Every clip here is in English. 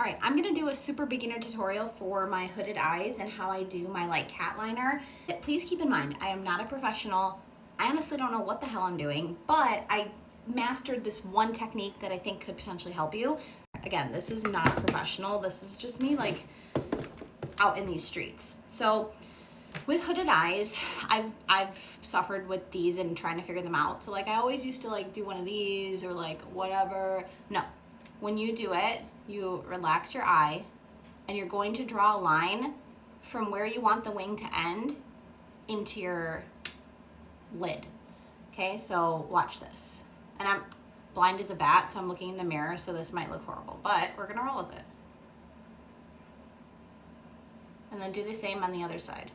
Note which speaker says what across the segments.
Speaker 1: All right, I'm gonna do a super beginner tutorial for my hooded eyes and how I do my like cat liner. Please keep in mind, I am not a professional. I honestly don't know what the hell I'm doing, but I mastered this one technique that I think could potentially help you. Again, this is not professional. This is just me like out in these streets. So with hooded eyes, I've suffered with these and trying to figure them out. So like I always used to like do one of these or like whatever. No, when you do it, you relax your eye and you're going to draw a line from where you want the wing to end into your lid. Okay, so watch this. And I'm blind as a bat, so I'm looking in the mirror, so this might look horrible, but we're gonna roll with it. And then do the same on the other side.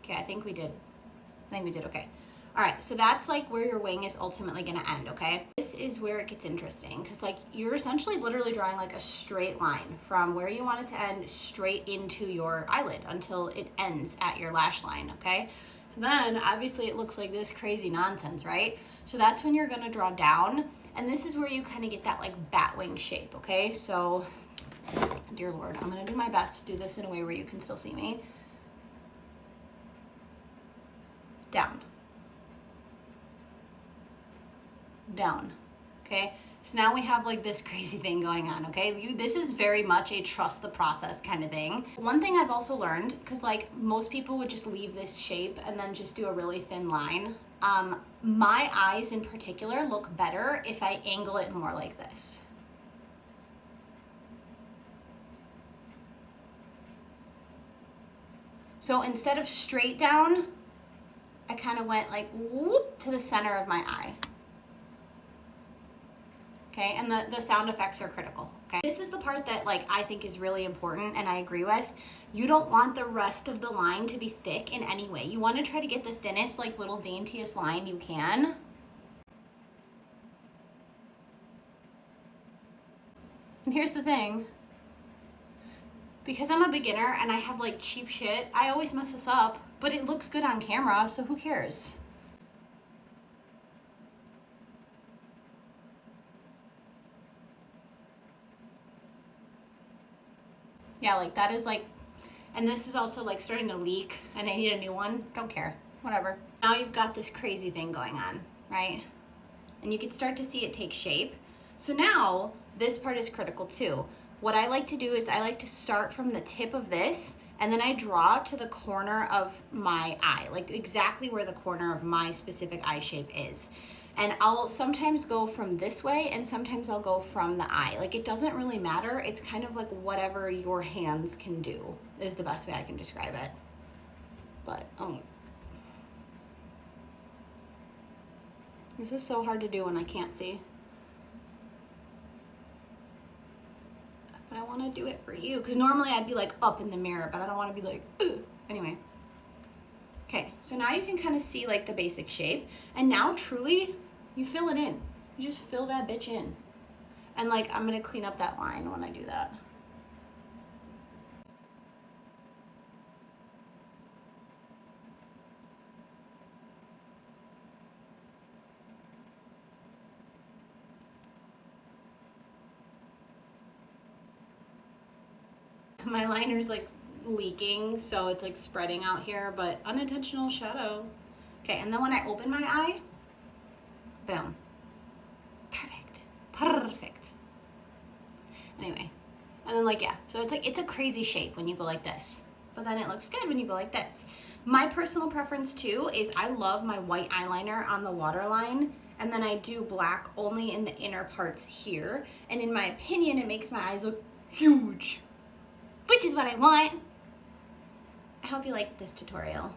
Speaker 1: Okay, I think we did okay. All right, so that's like where your wing is ultimately gonna end, okay? This is where it gets interesting because like you're essentially literally drawing like a straight line from where you want it to end straight into your eyelid until it ends at your lash line, okay? So then obviously it looks like this crazy nonsense, right? So that's when you're gonna draw down, and this is where you kind of get that like bat wing shape, okay? So, dear Lord, I'm gonna do my best to do this in a way where you can still see me. Down. Down. Okay, so now we have like this crazy thing going on. Okay, this is very much a trust the process kind of thing. One thing I've also learned, because like most people would just leave this shape and then just do a really thin line, my eyes in particular look better if I angle it more like this. So instead of straight down, I kind of went like whoop to the center of my eye. Okay, and the sound effects are critical, okay? This is the part that like I think is really important and I agree with. You don't want the rest of the line to be thick in any way. You want to try to get the thinnest, like little daintiest line you can. And here's the thing. Because I'm a beginner and I have like cheap shit, I always mess this up, but it looks good on camera, so who cares? Yeah, like that is like, and this is also like starting to leak and I need a new one. Don't care, whatever. Now you've got this crazy thing going on, right? And you can start to see it take shape. So now this part is critical too. What I like to do is I like to start from the tip of this and then I draw to the corner of my eye, like exactly where the corner of my specific eye shape is. And I'll sometimes go from this way and sometimes I'll go from the eye. Like it doesn't really matter. It's kind of like whatever your hands can do is the best way I can describe it. But, this is so hard to do when I can't see. But I want to do it for you because normally I'd be like up in the mirror, but I don't want to be like, ugh. Anyway. Okay, so now you can kind of see like the basic shape, and now truly you fill it in. You just fill that bitch in. And like I'm gonna clean up that line when I do that. My liner's like leaking, so it's like spreading out here, but unintentional shadow. Okay, and then when I open my eye, boom. Perfect. Perfect. Anyway, and then like, yeah, so it's like, it's a crazy shape when you go like this, but then it looks good when you go like this. My personal preference too is I love my white eyeliner on the waterline, and then I do black only in the inner parts here. And in my opinion, it makes my eyes look huge, which is what I want. I hope you liked this tutorial.